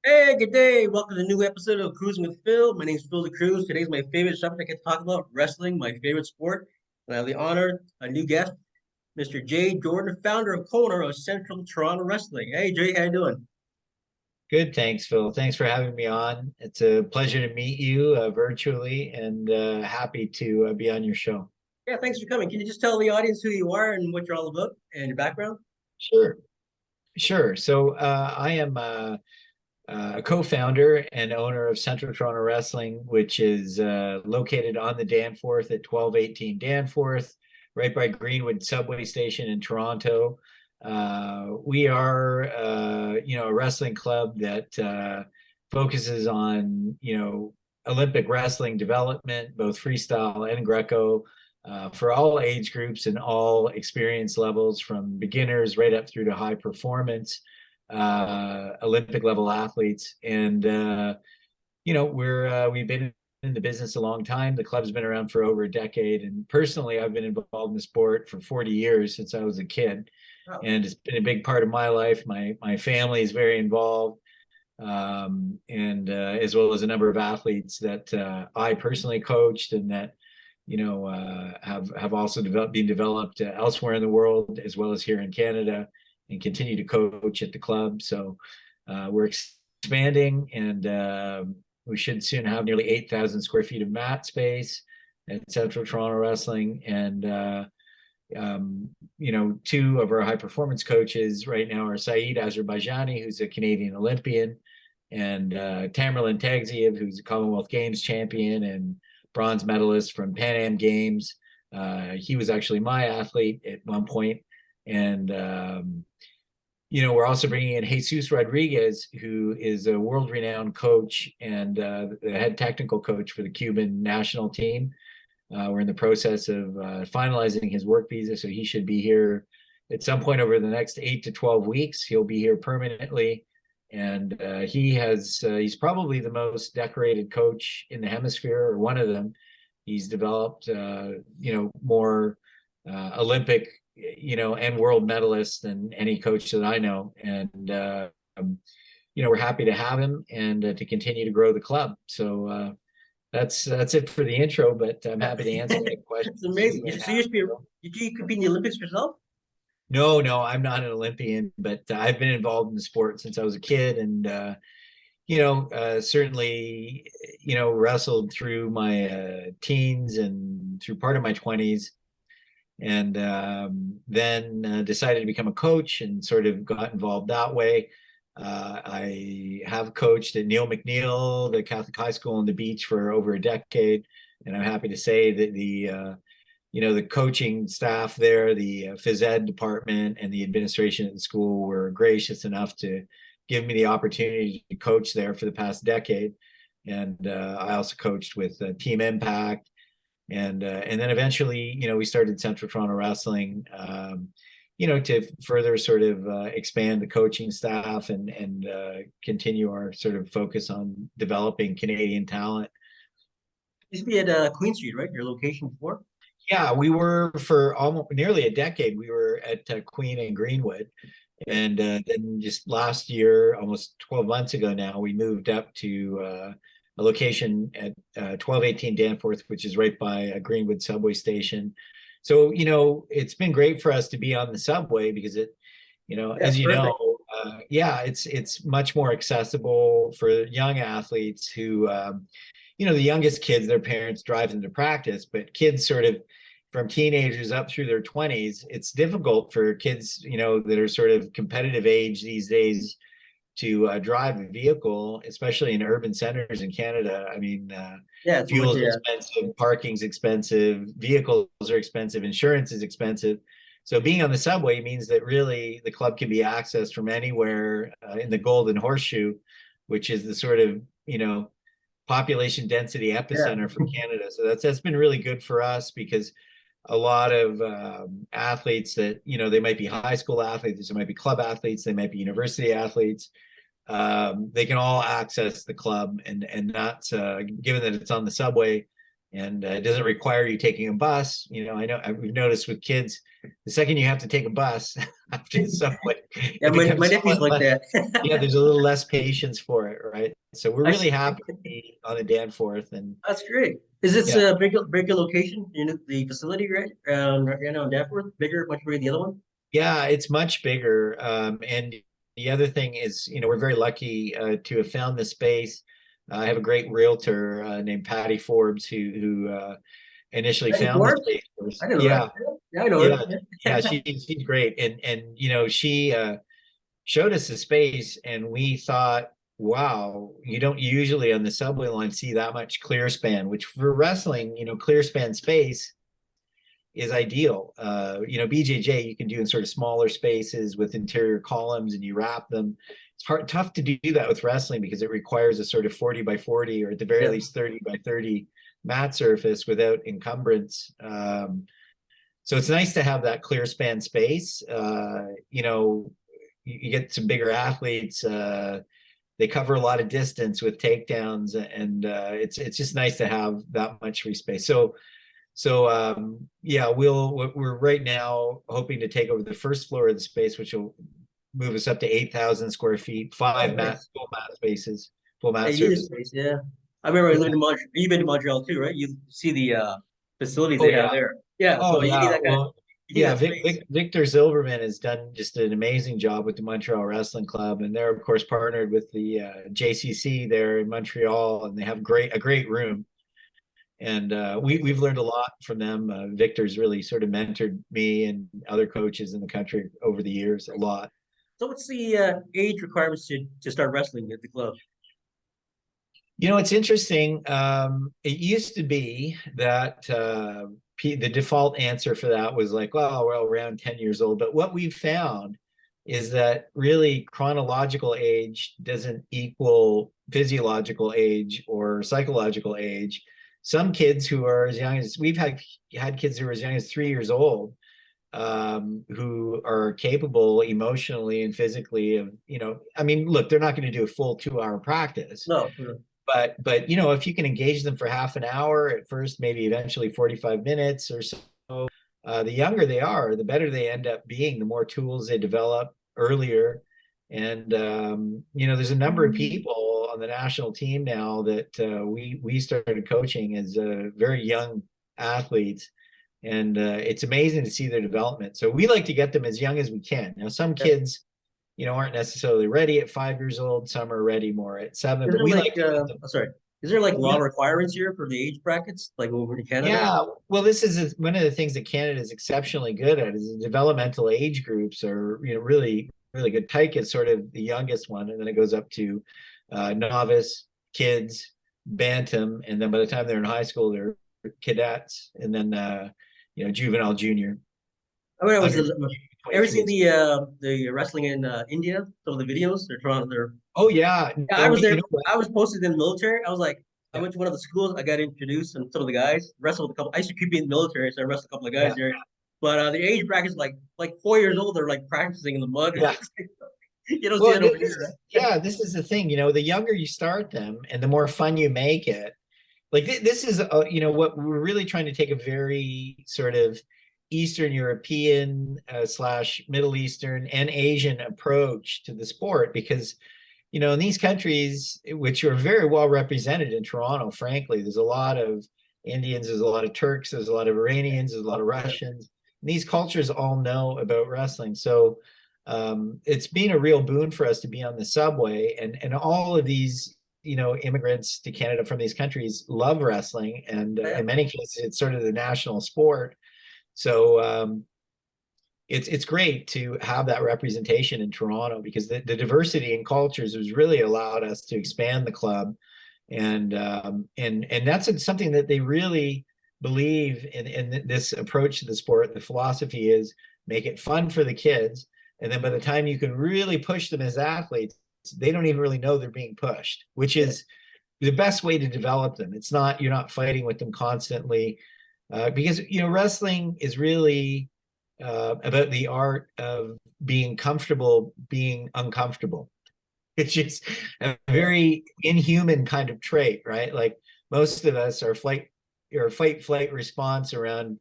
Hey, good day. Welcome to a new episode of Cruising with Phil. My name is Phil the Cruz. Today's my favorite subject I can talk about, wrestling, my favorite sport. And I have the honor, a new guest, Mr. Jay Jordan, founder and co-owner of Central Toronto Wrestling. Hey, Jay, how you doing? Good, thanks, Phil. Thanks for having me on. It's a pleasure to meet you virtually and happy to be on your show. Yeah, thanks for coming. Can you just tell the audience who you are and what you're all about and your background? Sure. Sure. I am a co-founder and owner of Central Toronto Wrestling, which is located on the Danforth at 1218 Danforth, right by Greenwood subway station in Toronto. We are, a wrestling club that focuses on, Olympic wrestling development, both freestyle and Greco, for all age groups and all experience levels, from beginners right up through to high performance Olympic level athletes. And we've been in the business a long time. The club's been around for over a decade, and personally, I've been involved in the sport for 40 years since I was a kid, Oh, and it's been a big part of my life. My family is very involved, and as well as a number of athletes that I personally coached and that have also been developed elsewhere in the world as well as here in Canada, and continue to coach at the club. So we're expanding, and we should soon have nearly 8,000 square feet of mat space at Central Toronto Wrestling. And two of our high performance coaches right now are Saeed Azerbaijani, who's a Canadian Olympian, and Tamerlan Tagziev, who's a Commonwealth Games champion and bronze medalist from Pan Am Games. He was actually my athlete at one point. And we're also bringing in Jesus Rodriguez, who is a world-renowned coach and the head technical coach for the Cuban national team. We're in the process of finalizing his work visa, so he should be here at some point over the next 8 to 12 weeks. He'll be here permanently, and he's probably the most decorated coach in the hemisphere, or one of them. He's developed more Olympic and world medalists than any coach that I know. And we're happy to have him and to continue to grow the club. So that's it for the intro, but I'm happy to answer any that's questions that you amazing. may So have. did you compete in the Olympics yourself? No, no, I'm not an Olympian, but I've been involved in the sport since I was a kid, and certainly, wrestled through my teens and through part of my 20s, and then decided to become a coach and sort of got involved that way. I have coached at Neil McNeil, the Catholic high school on the beach, for over a decade, and I'm happy to say that the coaching staff there, the phys ed department, and the administration at the school were gracious enough to give me the opportunity to coach there for the past decade. And I also coached with Team Impact, and then eventually, we started Central Toronto Wrestling, to further sort of expand the coaching staff and continue our sort of focus on developing Canadian talent. You used to be at Queen Street, right? Your location before? Yeah, we were for almost nearly a decade. We were at Queen and Greenwood, Yeah. and then just last year, almost 12 months ago now, we moved up to a location at 1218 Danforth, which is right by a Greenwood subway station. So, it's been great for us to be on the subway because Yeah, as you know, perfect. yeah, it's much more accessible for young athletes who, the youngest kids, their parents drive them to practice, but kids sort of from teenagers up through their 20s, it's difficult for kids, that are sort of competitive age these days to drive a vehicle, especially in urban centers in Canada. I mean, Yeah, it's much, fuel is yeah. expensive, parking's expensive, vehicles are expensive, insurance is expensive. So being on the subway means that really the club can be accessed from anywhere in the Golden Horseshoe, which is the sort of, population density Yeah. epicenter for Canada. So that's been really good for us because a lot of athletes that they might be high school athletes, they might be club athletes, they might be university athletes. They can all access the club, and that's given that it's on the subway and it doesn't require you taking a bus. I know we've noticed with kids, the second you have to take a bus after the subway, Yeah, it my becomes nephew's somewhat like less. that. Yeah, there's a little less patience for it, right? So we're I really see. happy to be on the Danforth, and That's great. Is this yeah, a bigger location in the facility, right? Right now in Danforth, bigger, much bigger than the other one? yeah, it's much bigger. And the other thing is, we're very lucky to have found this space. I have a great realtor named Patty Forbes who initially Betty found the Forbes? space for us. I didn't know that. Yeah, Yeah, I know her. yeah, yeah. She's great, and she showed us the space, and we thought, wow, you don't usually on the subway line see that much clear span, which for wrestling, clear span space is ideal. BJJ you can do in sort of smaller spaces with interior columns and you wrap them. It's tough to do that with wrestling because it requires a sort of 40 by 40 or at the very Yeah. least 30 by 30 mat surface without encumbrance. So it's nice to have that clear span space. You get some bigger athletes. They cover a lot of distance with takedowns, and it's just nice to have that much free space. So yeah, we're right now hoping to take over the first floor of the space, which will move us up to 8,000 square feet, Oh, five nice. full mat spaces, full Yeah, mat you need a surface. space. Yeah. I remember I Yeah. lived in Montreal. You've been to Montreal too, right? You see the facilities Oh they have yeah. there. Yeah. Oh So you need yeah. that kind of, Well, you need yeah. that space. Victor Zilberman has done just an amazing job with the Montreal Wrestling Club, and they're of course partnered with the JCC there in Montreal, and they have a great room. And we've learned a lot from them. Victor's really sort of mentored me and other coaches in the country over the years a lot. So what's the age requirements to start wrestling at the club? It's interesting. It used to be that the default answer for that was like, well, we're around 10 years old. But what we've found is that really chronological age doesn't equal physiological age or psychological age. Some kids who are as young as we've had kids who are as young as 3 years old who are capable emotionally and physically of, I mean, look, they're not going to do a full 2 hour practice, No. but if you can engage them for half an hour at first, maybe eventually 45 minutes or so, the younger they are, the better they end up being, the more tools they develop earlier. And there's a number of people on the national team now that we started coaching as very young athletes, and it's amazing to see their development. So we like to get them as young as we can. Now some Yeah. kids aren't necessarily ready at 5 years old. Some are ready more at 7, Is but there we like like to get them. sorry, is there like law Yeah, requirements here for the age brackets, like over in Canada? yeah. Well, this is one of the things that Canada is exceptionally good at is the developmental age groups are, really, really good. Pike is sort of the youngest one, and then it goes up to novice, kids, bantam, and then by the time they're in high school, they're cadets, and then juvenile junior I mean, I was under ever 23 seen is. the wrestling in India? Some of the videos they're trying. Oh yeah, Yeah, I no, was there. you know what? I was posted in the military. I was like, I Yeah, went to one of the schools. I got introduced, and some of the guys wrestled with a couple. I used to keep being in the military, so I wrestled a couple of guys yeah, there. But the age bracket is like 4 years old. They're like practicing in the mud. yeah. You don't see Well, that over here, right? this is the thing. The younger you start them, and the more fun you make it. Like this is, what we're really trying to take a very sort of Eastern European slash Middle Eastern and Asian approach to the sport because, in these countries, which are very well represented in Toronto, frankly, there's a lot of Indians, there's a lot of Turks, there's a lot of Iranians, there's a lot of Russians. And these cultures all know about wrestling. So it's been a real boon for us to be on the subway, and all of these immigrants to Canada from these countries love wrestling, and Yeah. in many cases it's sort of the national sport. So it's great to have that representation in Toronto because the diversity in cultures has really allowed us to expand the club, and that's something that they really believe in this approach to the sport. The philosophy is make it fun for the kids, and then by the time you can really push them as athletes, they don't even really know they're being pushed, which Yeah. is the best way to develop them. It's not, you're not fighting with them constantly, because wrestling is really about the art of being comfortable being uncomfortable. It's just a Yeah. very inhuman kind of trait, right? Like most of us are fight flight response around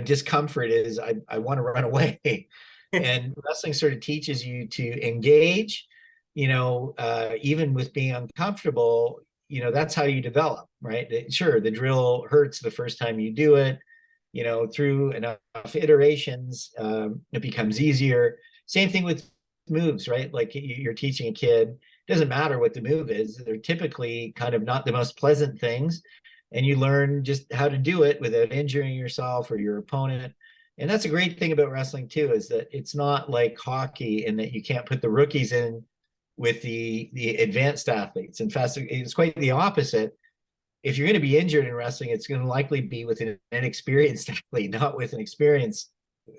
discomfort is I want to run away. And wrestling sort of teaches you to engage, even with being uncomfortable, that's how you develop, right? Sure, the drill hurts the first time you do it, through enough iterations, it becomes easier. Same thing with moves, right? Like you're teaching a kid, doesn't matter what the move is, they're typically kind of not the most pleasant things. And you learn just how to do it without injuring yourself or your opponent. And that's a great thing about wrestling too, is that it's not like hockey in that you can't put the rookies in with the advanced athletes. In fact, it's quite the opposite. If you're going to be injured in wrestling, it's going to likely be with an inexperienced athlete, not with an experienced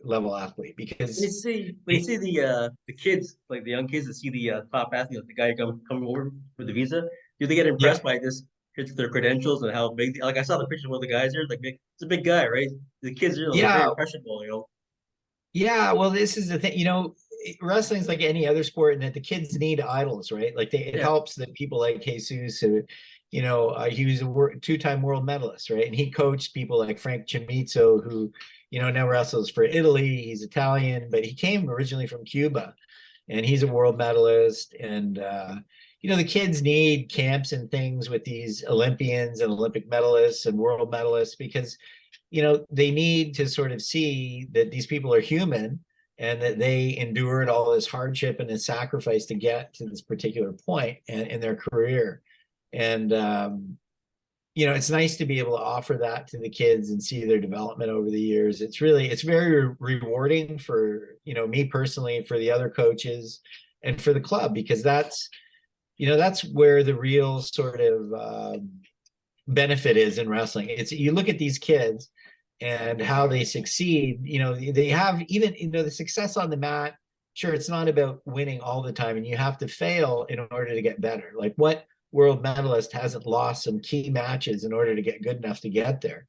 level athlete. Because when you see the kids, like the young kids that see the top athlete, like the guy coming over for the visa, do they get yeah, impressed by this? Their credentials and how big. Like I saw the picture of one of the guys there. Like it's a big guy, right? The kids, they're very yeah, impressionable. yeah. Well, this is the thing. Wrestling's like any other sport, and that the kids need idols, right? Like it Yeah. helps that people like Jesus, who, he was a two-time world medalist, right? And he coached people like Frank Chimizzo, who, now wrestles for Italy. He's Italian, but he came originally from Cuba, and he's a world medalist. And the kids need camps and things with these Olympians and Olympic medalists and world medalists, because they need to sort of see that these people are human and that they endured all this hardship and this sacrifice to get to this particular point in their career. And it's nice to be able to offer that to the kids and see their development over the years. It's very rewarding for me personally, for the other coaches, and for the club, because that's where the real sort of benefit is in wrestling. It's, you look at these kids and how they succeed. They have, even the success on the mat. Sure, it's not about winning all the time, and you have to fail in order to get better. Like, what world medalist hasn't lost some key matches in order to get good enough to get there?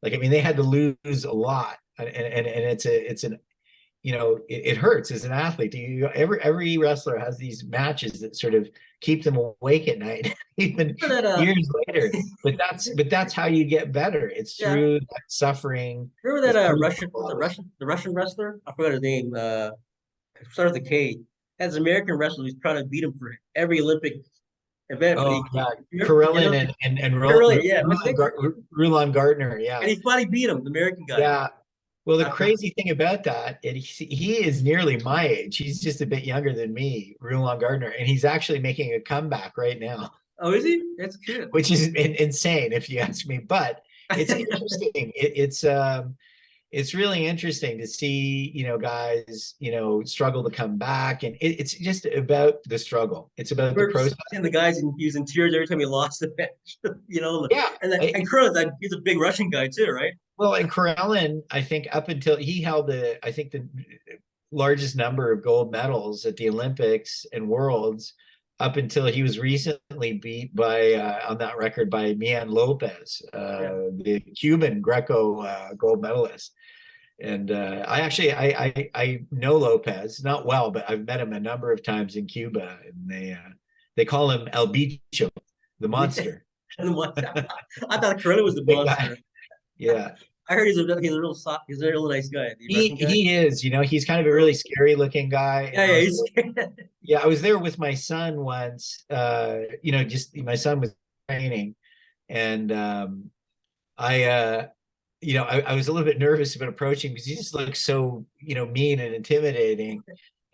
Like, I mean, they had to lose a lot, and it's an it hurts as an athlete. Every wrestler has these matches that sort of keep them awake at night, even Remember that? years later. But that's how you get better. It's Yeah. through that suffering. Remember It's that proving Russian? What's others. The Russian wrestler? I forgot his name. It started with a K. As an American wrestler, he's trying to beat him for every Olympic event, but Oh he, yeah, you Karelin know, and really, yeah, what's his name? Rulon Gardner. Yeah, And he finally beat him, the American guy. yeah. Well, the After, crazy thing about that, he is nearly my age. He's just a bit younger than me, Rulon Gardner, and he's actually making a comeback right now, oh, is he? That's good. which is insane if you ask me. But it's interesting. It's really interesting to see, guys, struggle to come back, and it's just about the struggle. It's about the We're process. seeing the guys using tears every time he lost the match, Yeah. and Kron's, he's a big Russian guy too, right? Well, and Karelin, I think up until he held the largest number of gold medals at the Olympics and Worlds, up until he was recently beat by on that record by Mian Lopez, Yeah. the Cuban Greco gold medalist. And I know Lopez, not well, but I've met him a number of times in Cuba, and they call him El Bicho, the monster. And I thought Kron was the Big guy. monster. Yeah. I heard he's a real soft, he's a real nice guy, the He Russian guy. he is, he's kind of a really scary looking guy. And Yeah, I yeah, was he's yeah, I was there with my son once. Just my son was training, and I was a little bit nervous about approaching because he just looked so, mean and intimidating.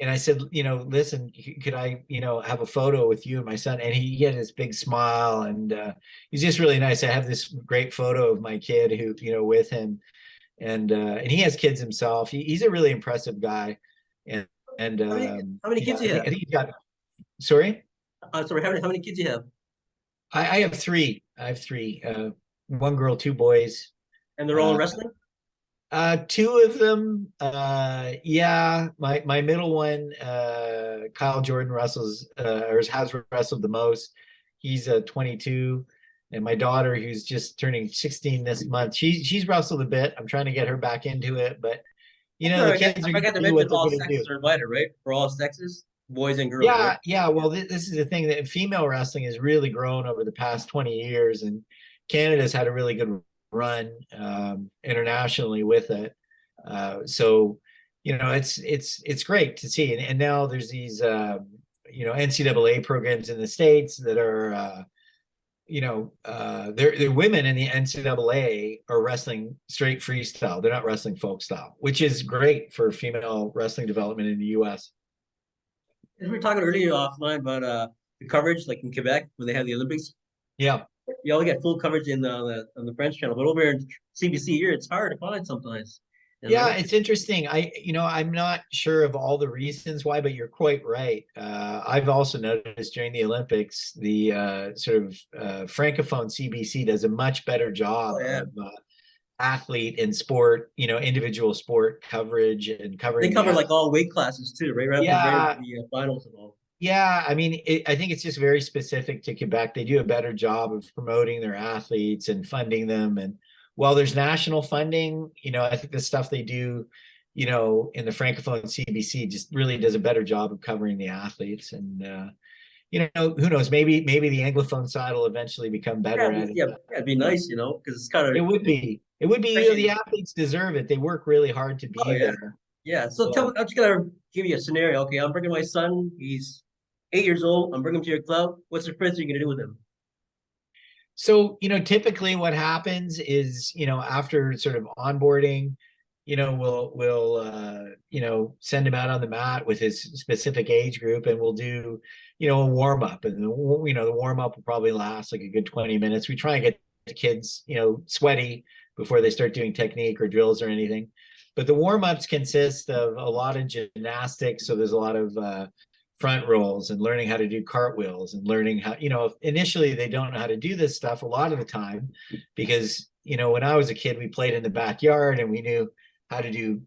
And I said, listen, could I, have a photo with you and my son? And he had this big smile, and he's just really nice. I have this great photo of my kid who, with him, and he has kids himself. He's a really impressive guy, and and how many kids do you I have? think he's got. Sorry, Sorry, how many kids do you have? I have three. I have three. One girl, two boys. And they're all in Uh, wrestling? Two of them, yeah. My middle one, Kyle Jordan wrestles, or has wrestled the most. He's 22, and my daughter, who's just turning 16 this month, she's wrestled a bit. I'm trying to get her back into it, but the kids I are going forgot to to do mention what they're all going to do. sexes are invited, right? For all sexes, boys and girls, right? Yeah, yeah. Well, this is the thing, that female wrestling has really grown over the past 20 years, and Canada's had a really good run internationally with it. So it's great to see, and now there's these NCAA programs in the States that are they're women in the NCAA are wrestling straight freestyle. They're not wrestling folk style, which is great for female wrestling development in the US. As we were talking earlier offline about the coverage, like in Quebec when they have the Olympics, Yeah. you only get full coverage in the French channel, but over in CBC here, it's hard to find sometimes. Yeah, it's interesting. I'm not sure of all the reasons why, but you're quite right. I've also noticed during the Olympics, the sort of Francophone CBC does a much better job Oh yeah, of athlete and sport, individual sport coverage and they covering the cover like athlete. all weight classes too, right? Right up to Yeah, the finals and all. yeah. I mean, I think it's just very specific to Quebec. They do a better job of promoting their athletes and funding them. And while there's national funding, I think the stuff they do, in the Francophone CBC just really does a better job of covering the athletes. And who knows? Maybe the Anglophone side will eventually become better at it. Yeah, it'd be nice, because it's kind It of would be. It would be. The especially. athletes deserve it. They work really hard to Oh be yeah, there. yeah. So tell me, So, I'm just gonna give you a scenario. Okay, I'm bringing my son. He's 8 years old. I'm bringing him to your club. What's the first thing you're gonna do with him? typically what happens is, after sort of onboarding, we'll send him out on the mat with his specific age group, and we'll do, a warm up, and the warm up will probably last like a good 20 minutes. We try and get the kids, sweaty before they start doing technique or drills or anything. But the warm ups consist of a lot of gymnastics. So there's a lot of front rolls and learning how to do cartwheels and learning how, initially they don't know how to do this stuff a lot of the time because, when I was a kid, we played in the backyard and we knew how to do,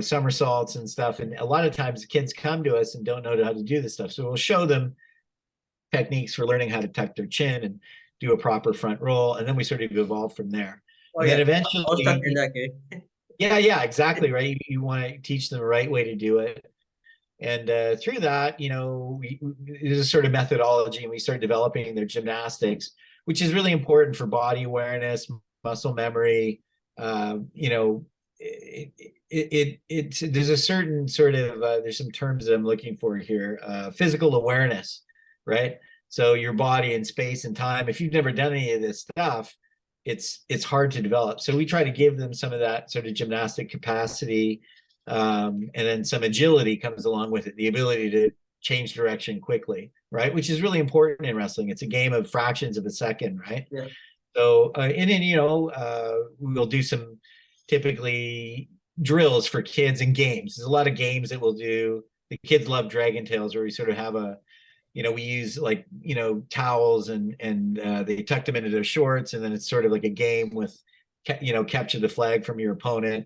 somersaults and stuff. And a lot of times the kids come to us and don't know how to do this stuff. So we'll show them techniques for learning how to tuck their chin and do a proper front roll. And then we sort of evolve from there. Oh And then yeah, I was stuck eventually, in that game. yeah, exactly. Right. You want to teach them the right way to do it. And through that, there's a sort of methodology, and we start developing their gymnastics, which is really important for body awareness, muscle memory. There's a certain sort of there's some terms that I'm looking for here. Physical awareness, right? So your body and space and time. If you've never done any of this stuff, it's hard to develop. So we try to give them some of that sort of gymnastic capacity. And then some agility comes along with it, the ability to change direction quickly, right? Which is really important in wrestling. It's a game of fractions of a second, right? Yeah. So, and then, we'll do some typically drills for kids and games. There's a lot of games that we'll do. The kids love Dragon Tales, where we sort of have we use like, towels and they tuck them into their shorts. And then it's sort of like a game with, capture the flag from your opponent.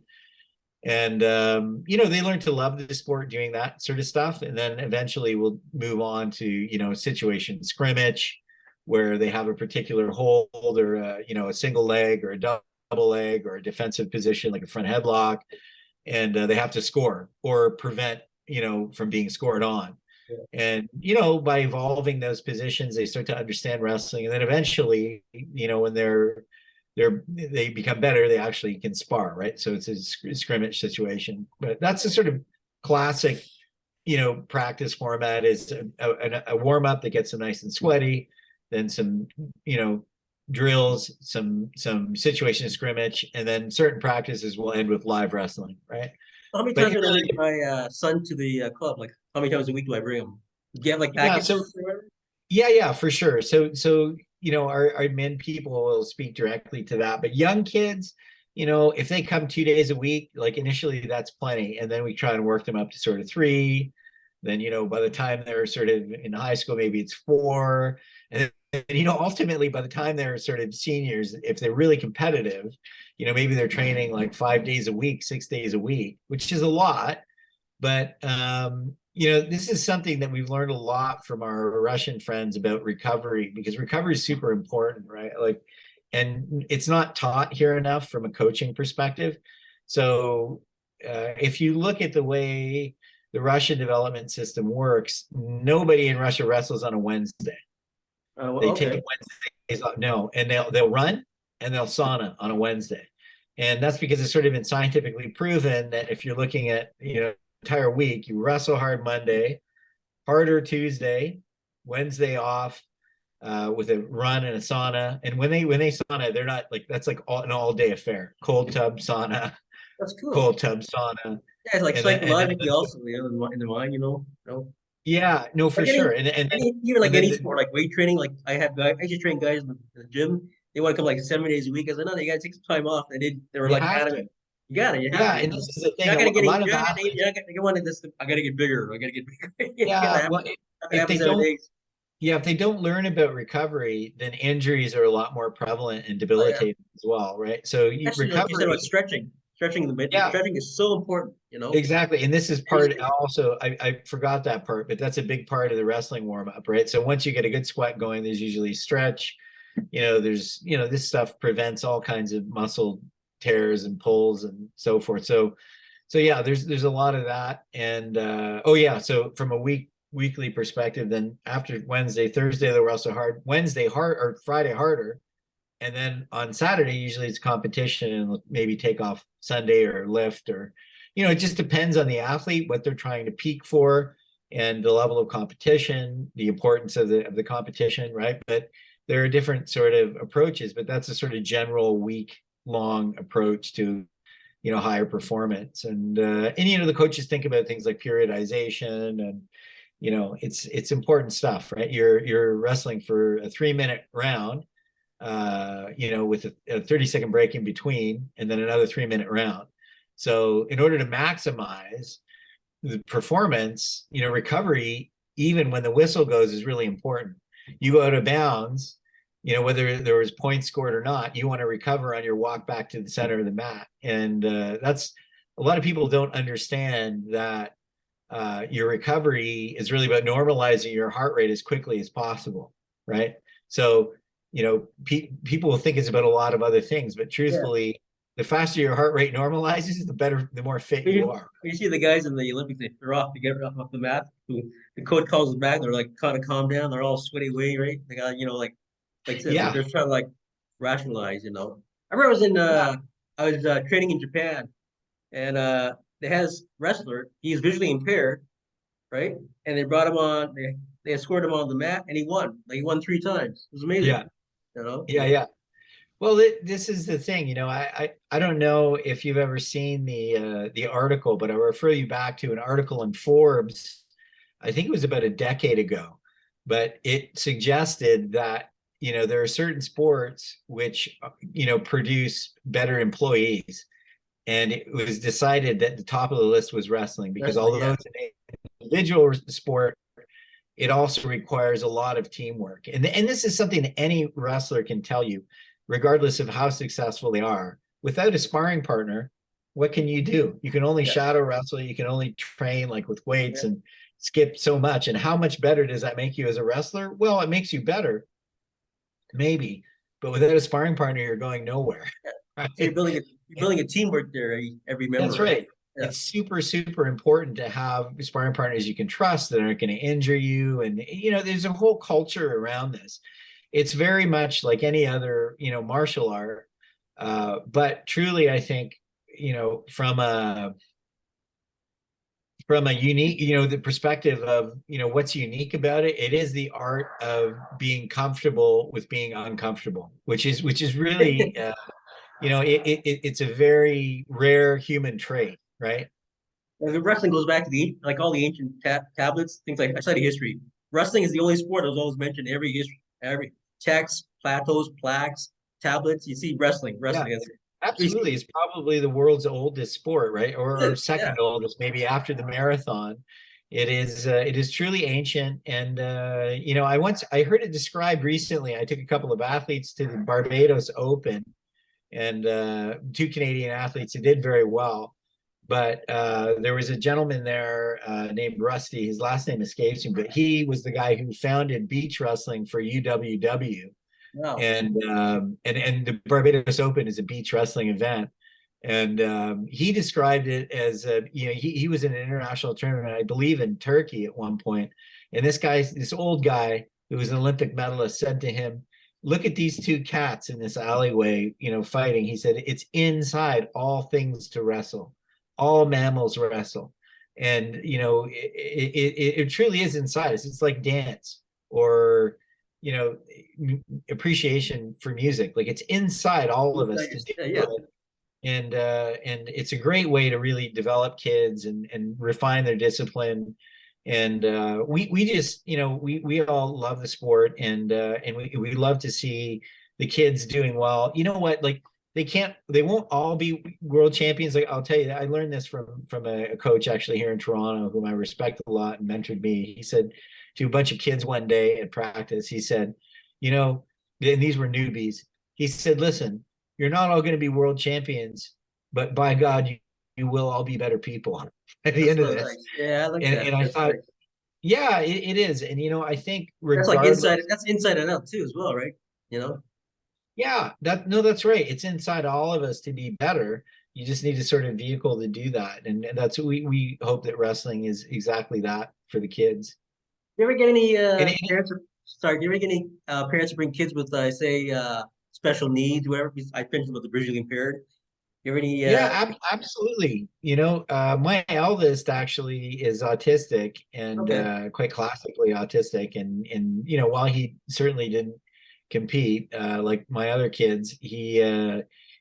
And they learn to love the sport doing that sort of stuff. And then eventually we'll move on to situation scrimmage, where they have a particular hold or a single leg or a double leg or a defensive position like a front headlock, and they have to score or prevent from being scored on. And by evolving those positions, they start to understand wrestling, and then eventually, when they become better, they actually can spar, right? So it's a scrimmage situation. But that's a sort of classic, practice format, is a warm up that gets them nice and sweaty, then some, drills, some situation scrimmage, and then certain practices will end with live wrestling, right? How many But times do I bring my son to the club? Like, how many times a week do I bring him? Do you have like yeah, so packages or whatever? yeah, for sure. So our men people will speak directly to that. But young kids, if they come 2 days a week, like initially that's plenty, and then we try and work them up to sort of 3. Then by the time they're sort of in high school, maybe it's 4, and ultimately by the time they're sort of seniors, if they're really competitive, maybe they're training like 5 days a week, 6 days a week, which is a lot. But this is something that we've learned a lot from our Russian friends about recovery, because recovery is super important, right? Like, and it's not taught here enough from a coaching perspective. So if you look at the way the Russian development system works, nobody in Russia wrestles on a Wednesday. They Okay. take Wednesdays off. No, and they'll run and they'll sauna on a Wednesday. And that's because it's sort of been scientifically proven that if you're looking at, entire week, you wrestle hard Monday, harder Tuesday, Wednesday off, with a run and a sauna. And when they sauna, they're not like that's like an all day affair. Cold tub sauna, That's cool. cold tub sauna, Yeah, it's like and then psychologically also, in the mind, yeah, no, for Like sure. And then even like and then any sport, like weight training. Like I have guys, I just train guys in the gym. They want to come like 7 days a week. I said, no, you gotta take some time off. They were you like have to. adamant. You have Yeah, to. and this is the You're thing. not gonna A get any, lot of you're not gonna, athletes, you're not gonna, you want this. I gotta get bigger. I gotta get bigger. You gotta yeah, have, well, not gonna if happen they 7 days. yeah, if they don't learn about recovery, then injuries are a lot more prevalent and Oh yeah. debilitating as well, right? So Especially like you said about recovery, stretching. yeah, Stretching is so important. exactly. And this is I used part to, also, I forgot that part, but that's a big part of the wrestling warm up, right? So once you get a good sweat going, there's usually stretch. This stuff prevents all kinds of muscle tears and pulls and so forth. So yeah, there's a lot of that. And oh yeah, so from a weekly perspective, then after Wednesday, Thursday, they were also hard. Wednesday hard or Friday harder. And then on Saturday, usually it's competition and maybe take off Sunday or lift or, it just depends on the athlete, what they're trying to peak for and the level of competition, the importance of the competition, right? But there are different sort of approaches, but that's a sort of general week long approach to, higher performance. And the coaches think about things like periodization and, it's important stuff, right? You're wrestling for a 3 minute round, with a 30-second break in between, and then another 3 minute round. So in order to maximize the performance, recovery, even when the whistle goes, is really important. You go out of bounds, whether there was points scored or not, you want to recover on your walk back to the center of the mat. And that's a lot of people don't understand that your recovery is really about normalizing your heart rate as quickly as possible, right? So, people will think it's about a lot of other things, but yeah. truthfully, the faster your heart rate normalizes, the more fit you are. You see the guys in the Olympics, they're off to get off the mat. Who the coach calls them back. They're like kind of calm down. They're all sweaty away, right? They got like I said, Yeah, they're trying to like rationalize. I remember I was training in Japan, and they had this wrestler. He's visually impaired, right? And they brought him on. They escorted him on the mat, and he won. Like he won 3 times. It was amazing. yeah, You know. yeah. Well, this is the thing, I don't know if you've ever seen the article, but I refer you back to an article in Forbes. I think it was about a decade ago, but it suggested that there are certain sports which produce better employees, and it was decided that the top of the list was wrestling because Wrestling, although yeah. it's an individual sport, it also requires a lot of teamwork. And this is something that any wrestler can tell you, regardless of how successful they are. Without a sparring partner, what can you do? You can only Yeah. shadow wrestle, you can only train like with weights Yeah. and skip so much. And how much better does that make you as a wrestler? Well, it makes you better, maybe, but without a sparring partner, you're going nowhere. So Right? you're building a teamwork there, every member, That's right? right. Yeah. It's super, super important to have sparring partners you can trust that aren't going to injure you. And, there's a whole culture around this. It's very much like any other, martial art. But truly, I think, from a unique, the perspective of, what's unique about it, it is the art of being comfortable with being uncomfortable, which is really, it's a very rare human trait, right? And the wrestling goes back to like all the ancient tablets, things like I study history. Wrestling is the only sport that was always mentioned in every history, every text, plateaus, plaques, tablets. You see wrestling, Yeah, wrestling. We see absolutely. It's probably the world's oldest sport, right? Or it. Yeah. second oldest, maybe after the marathon. It is truly ancient. And I heard it described recently. I took a couple of athletes to the Barbados Open, and two Canadian athletes who did very well. But there was a gentleman there named Rusty. His last name escapes me, but he was the guy who founded beach wrestling for UWW. Wow. And the Barbados Open is a beach wrestling event. And he described it as he was in an international tournament, I believe in Turkey at one point. And this old guy who was an Olympic medalist said to him, "Look at these two cats in this alleyway, fighting." He said, "It's inside all things to wrestle. All mammals wrestle. And it truly is inside us. It's like dance or appreciation for music. Like it's inside all of us to do Yeah, it. And it's a great way to really develop kids and refine their discipline. And we just we all love the sport, and we love to see the kids doing well. You know what, like they won't all be world champions. Like I'll tell you, I learned this from a coach actually here in Toronto, whom I respect a lot and mentored me. He said to a bunch of kids one day at practice, he said, and these were newbies. He said, listen, you're not all going to be world champions, but by God, you will all be better people at the that's end of so this. nice. Yeah, I like And that. and I That's thought, nice. yeah, it is. And I think That's like regardless, inside. That's inside and out too, as well, right? You know. yeah, that's right. It's inside all of us to be better. You just need a sort of vehicle to do that. And that's what we hope that wrestling is exactly that for the kids. You ever get any And parents? Sorry, do you ever get any parents to bring kids with, say, special needs, whatever? I mentioned about the visually impaired. You ever any? yeah, absolutely. My eldest actually is autistic and Okay, quite classically autistic, and while he certainly didn't compete like my other kids, he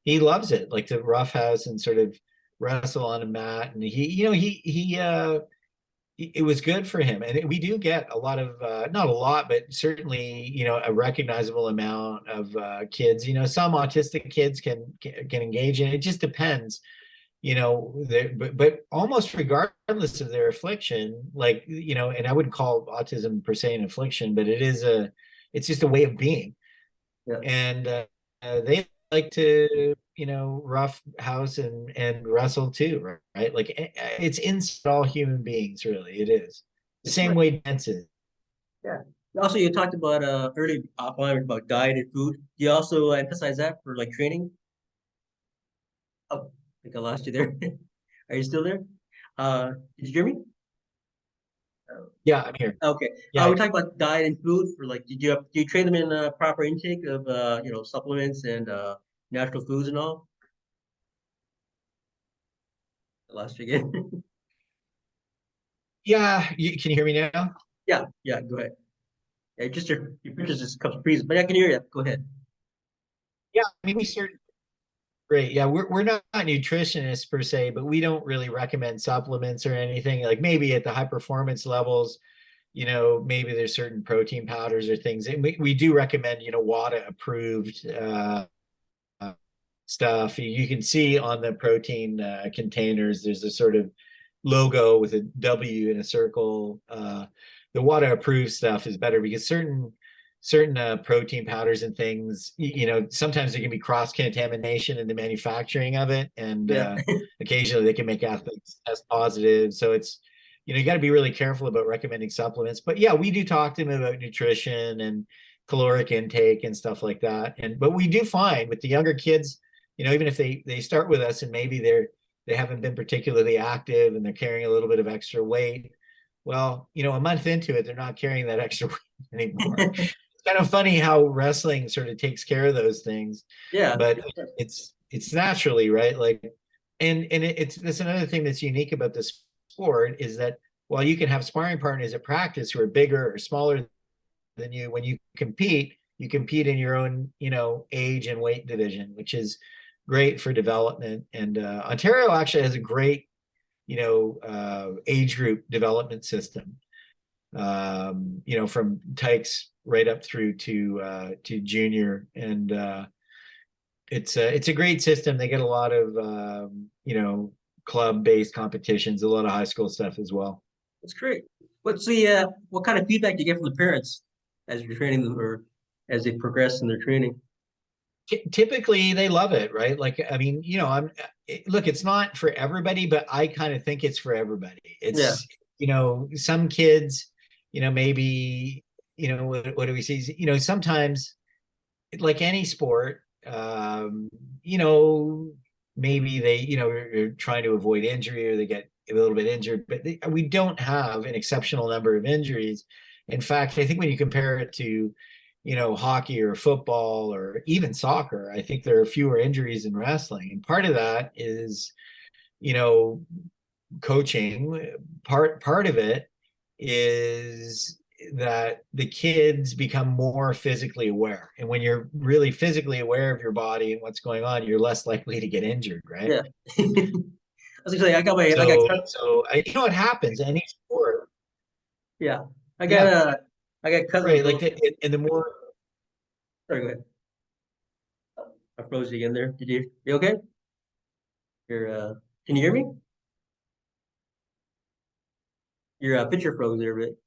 loves it, like to roughhouse and sort of wrestle on a mat, and it was good for him. And we do get a lot of not a lot, but certainly a recognizable amount of kids. Some autistic kids can engage in it. It just depends. But almost regardless of their affliction, like and I wouldn't call autism per se an affliction, but it's just a way of being. yeah, And they like to rough house and wrestle too, right? Like it's inside all human beings, really. It is the that's same right. way dance is. Yeah. Also, you talked about early offline about diet and food. Do you also emphasize that for like training? Oh, I think I lost you there. Are you still there? Did you hear me? Yeah, I'm here. Okay. Yeah, We talked about diet and food for like, do you train them in proper intake of supplements and natural foods and all? I lost you again. yeah. Can you hear me now? Yeah, yeah, go ahead. Yeah, just your pictures just comes freezing, but I can hear you. Go ahead. Yeah, I mean we certainly great. Yeah, we're not nutritionists per se, but we don't really recommend supplements or anything. Like maybe at the high performance levels, maybe there's certain protein powders or things. And we do recommend, WADA approved stuff. You can see on the protein containers, there's a sort of logo with a W in a circle. The WADA approved stuff is better because certain protein powders and things, sometimes there can be cross contamination in the manufacturing of it, and Yeah. occasionally they can make athletes test positive. So it's you got to be really careful about recommending supplements. But yeah, we do talk to them about nutrition and caloric intake and stuff like that. But we do find with the younger kids, even if they start with us and maybe they haven't been particularly active and they're carrying a little bit of extra weight. Well, a month into it, they're not carrying that extra weight anymore. It's kind of funny how wrestling sort of takes care of those things, Yeah. but it's naturally right. Like, and it's that's another thing that's unique about this sport is that while you can have sparring partners at practice who are bigger or smaller than you, when you compete in your own, age and weight division, which is great for development. And Ontario actually has a great, age group development system. From tykes right up through to junior, and it's a great system. They get a lot of club based competitions, a lot of high school stuff as well. That's great. What's the what kind of feedback do you get from the parents as you're training them or as they progress in their training? Typically they love it, right? Like I mean, look, it's not for everybody, but I kind of think it's for everybody. Yeah. It's some kids, maybe what do we see, sometimes like any sport, maybe they are trying to avoid injury or they get a little bit injured, but we don't have an exceptional number of injuries. In fact, I think when you compare it to hockey or football or even soccer, I think there are fewer injuries in wrestling. And part of that is, you know, coaching, part of it is that the kids become more physically aware. And when you're really physically aware of your body and what's going on, you're less likely to get injured, right? Yeah. I was gonna say I got You know what happens? Any sport, yeah. I got yeah, I got cousins right. Like though. and the more, Sorry, go ahead. I froze you again there. Did you okay? You're can you hear me? Your picture froze there a bit.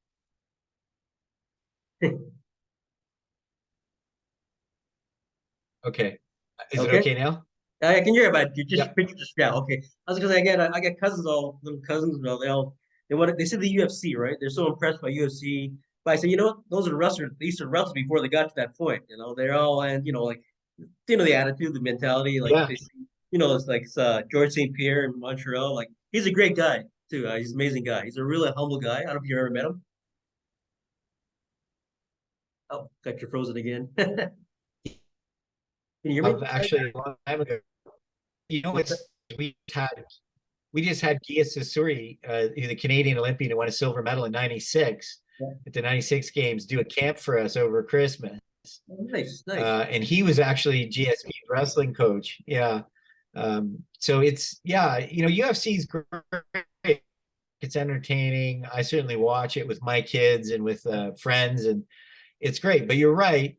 okay, is it Okay. okay now? I can hear about you. Just Yep. picture just yeah. Okay. I was gonna say I got cousins all little cousins. Well, they see the UFC, right? They're so impressed by UFC. But I said, you know what? Those are wrestlers. They used to wrestle before they got to that point. They're all and like the attitude, the mentality. Like Yeah. they see, it's like George St. Pierre in Montreal. Like he's a great guy too. He's an amazing guy. He's a really humble guy. I don't know if you ever met him. Oh, got you frozen again. Can you hear me? I've actually a long time ago. You know, What's that? it's we just had Gia Sasuri, the Canadian Olympian who won a silver medal in '96 Yeah. at the '96 games, do a camp for us over Christmas. Oh, nice, nice. And he was actually GSP's wrestling coach. Yeah. So it's yeah, UFC is great. It's entertaining. I certainly watch it with my kids and with friends, and it's great. But you're right.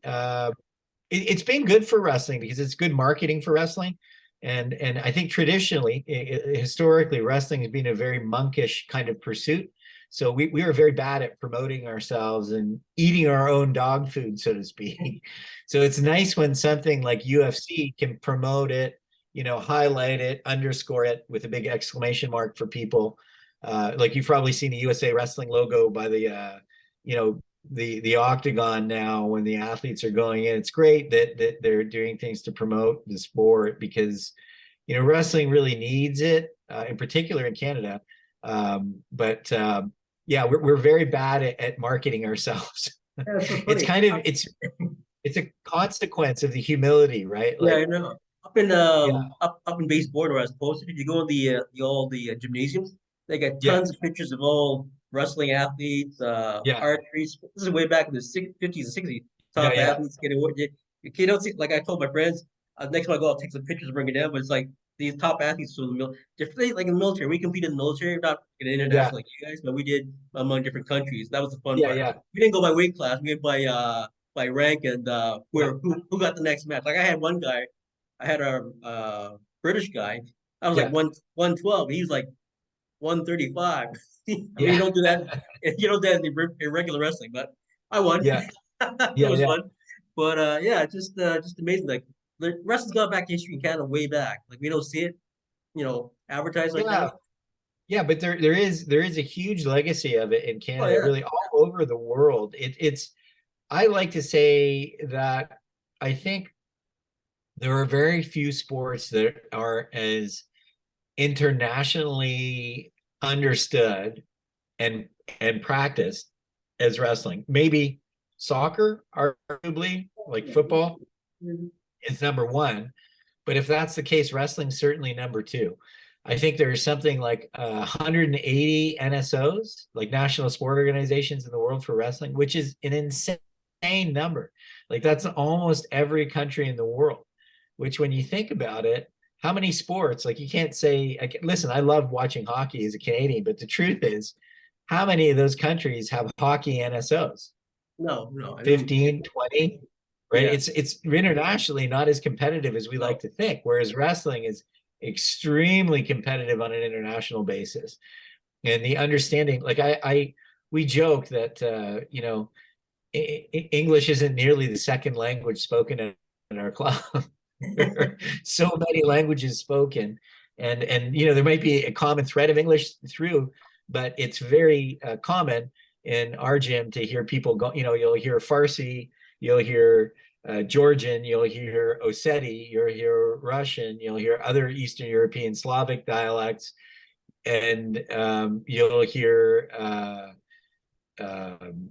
It's been good for wrestling because it's good marketing for wrestling. And I think traditionally, historically, wrestling has been a very monkish kind of pursuit. So we are very bad at promoting ourselves and eating our own dog food, so to speak. So it's nice when something like UFC can promote it, highlight it, underscore it with a big exclamation mark for people. Like you've probably seen the USA Wrestling logo by you know, the octagon now when the athletes are going in. It's great that they're doing things to promote the sport because wrestling really needs it, in particular in Canada. But yeah, we're very bad at marketing ourselves. Yeah, it's so It's funny. kind of it's a consequence of the humility, right? Yeah, I Like, know. yeah, Up in baseball where I was posted, if you go in the gymnasiums, they got yeah, tons of pictures of all wrestling athletes, yeah, archery. This is way back in the 50s and 60s. yeah, Top yeah, athletes getting what you don't see. Like I told my friends, next time I go, I'll take some pictures and bring it down. But it's like these top athletes from the different like in the military. We compete in the military, not in yeah, international like you guys, but we did among different countries. That was the fun yeah, part. yeah, We didn't go by weight class. We went by rank and yeah, who got the next match. Like I had one guy. I had a British guy. I was like yeah, 112. He's like 135. I mean, you yeah, don't do that. You don't do that in regular wrestling, but I won. yeah, It yeah, was yeah, fun. But yeah, just amazing. Like the wrestling's got back history in Canada way back. Like we don't see it, advertised like yeah. now. Yeah, but there is a huge legacy of it in Oh Canada, yeah. really all over the world. It's I like to say that I think there are very few sports that are as internationally understood and and practiced as wrestling. Maybe soccer, arguably, like football, Mhm. is number one. But if that's the case, wrestling's certainly number two. I think there's something like 180 NSOs, like national sport organizations in the world for wrestling, which is an insane number. Like that's almost every country in the world, which when you think about it, how many sports, like you can't say, listen, I love watching hockey as a Canadian, but the truth is, how many of those countries have hockey NSOs? No, no. I mean, 15, 20, right? yeah. It's internationally not as competitive as we like No. to think, whereas wrestling is extremely competitive on an international basis. And the understanding, like we joke that English isn't nearly the second language spoken in our club. There are so many languages spoken, and there might be a common thread of English through, but it's very common in our gym to hear people go. You'll hear Farsi, you'll hear Georgian, you'll hear Osseti, you'll hear Russian, you'll hear other Eastern European Slavic dialects, and you'll hear um,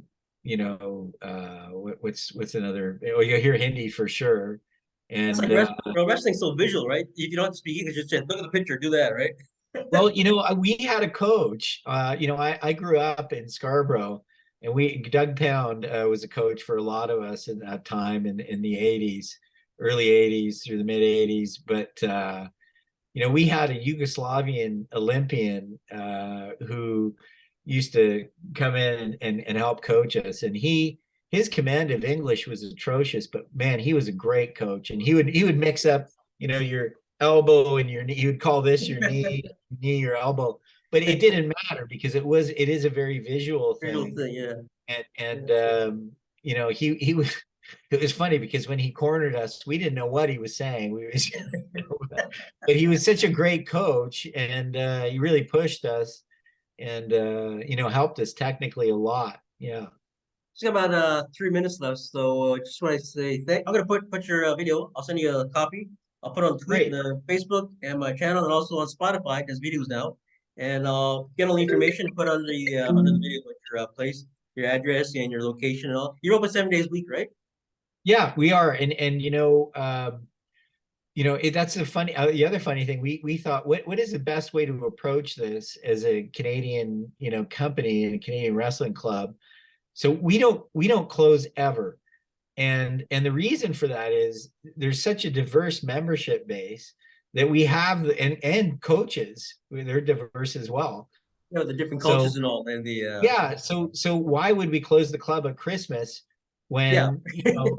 what's another? Oh, you'll hear Hindi for sure, That's and like wrestling. Wrestling's so visual, right? If you don't have to speak English, just look at the picture, do that, right? Well, we had a coach. I grew up in Scarborough, and Doug Pound was a coach for a lot of us in that time in the '80s, early '80s through the mid '80s. But we had a Yugoslavian Olympian who used to come in and help coach us, and his command of English was atrocious, but man, he was a great coach, and he would mix up, your elbow and your knee. He would call this your knee, your elbow, but it didn't matter because it is a very visual Visual thing, thing, yeah. and he was. It was funny because when he cornered us, we didn't know what he was saying. But he was such a great coach, and he really pushed us, and helped us technically a lot. Yeah, Just got about 3 minutes left, so just want to say I'm gonna put your video. I'll send you a copy. I'll put it on tweet, great. the Facebook, and my channel, and also on Spotify. There's videos now, and I'll get all the information, put under the video what your place, your address, and your location, and all. You're open 7 days a week, right? Yeah, we are, and that's the other funny thing. We thought, what is the best way to approach this as a Canadian, company and a Canadian wrestling club? So we don't close ever. And the reason for that is there's such a diverse membership base that we have, and coaches, they're diverse as well. The different So cultures and all, and the yeah, so why would we close the club at Christmas yeah, when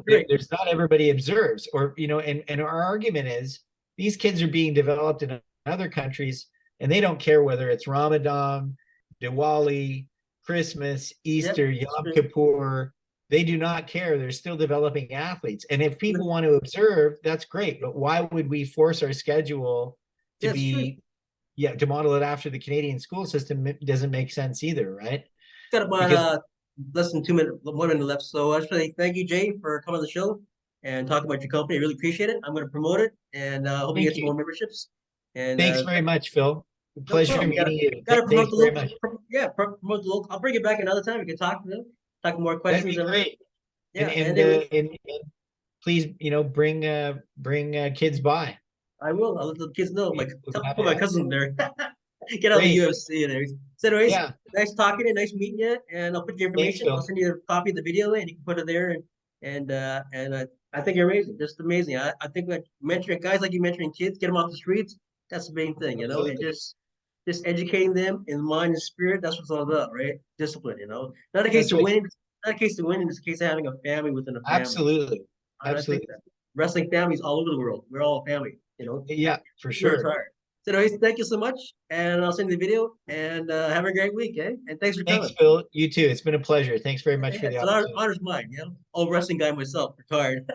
right. there's not everybody observes, or and our argument is these kids are being developed in other countries, and they don't care whether it's Ramadan, Diwali, Christmas, Yep, Easter, that's Yom true. Kippur. They do not care. They're still developing athletes, and if people want to observe, that's great. But why would we force our schedule to Yeah, it's true. be, yeah, to model it after the Canadian school system? It doesn't make sense either, right? Got about Because less than 2 minutes, 1 minute left. So I just want to thank you, Jay, for coming on the show and talk about your company. I really appreciate it. I'm going to promote it, and hope you thank get some you. more memberships. And Thanks very much, Phil. no Pleasure problem. meeting you. Gotta promote Thanks the very local. much. Yeah, promote the local. I'll bring it back another time. We can talk. Talk more That'd questions be and whatever. great. And Yeah, and and then uh, and, and please, bring kids by. I will. I'll let the kids know. We'd be Put happy my to. cousin there. Get out the Great. UFC and everything. So, anyways, Yeah. nice talking to you. Nice meeting you. And I'll put your Thanks, information. I'll Phil. send you a copy of the video, and you can put it there. And I think you're amazing. Just amazing. I think that mentoring guys like you mentoring kids, get them off the streets. That's the main thing, and Absolutely. just educating them in mind and spirit. That's what it's all about, right? Discipline. Not a case That's of right. winning. Not a case of winning. It's a case of having a family within a family. Absolutely. And I think Absolutely. that wrestling families all over the world. We're all family. Yeah, for Where it's sure. hard. So, anyways, thank you so much, and I'll send you the video. And have a great week, eh? And thanks for Thanks, coming. Phil. You too. It's been a pleasure. Thanks very much for Yeah, the it's an opportunity. honor's mine. Old wrestling guy myself, retired.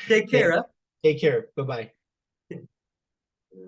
Take care, Thank, huh? take care. Bye-bye.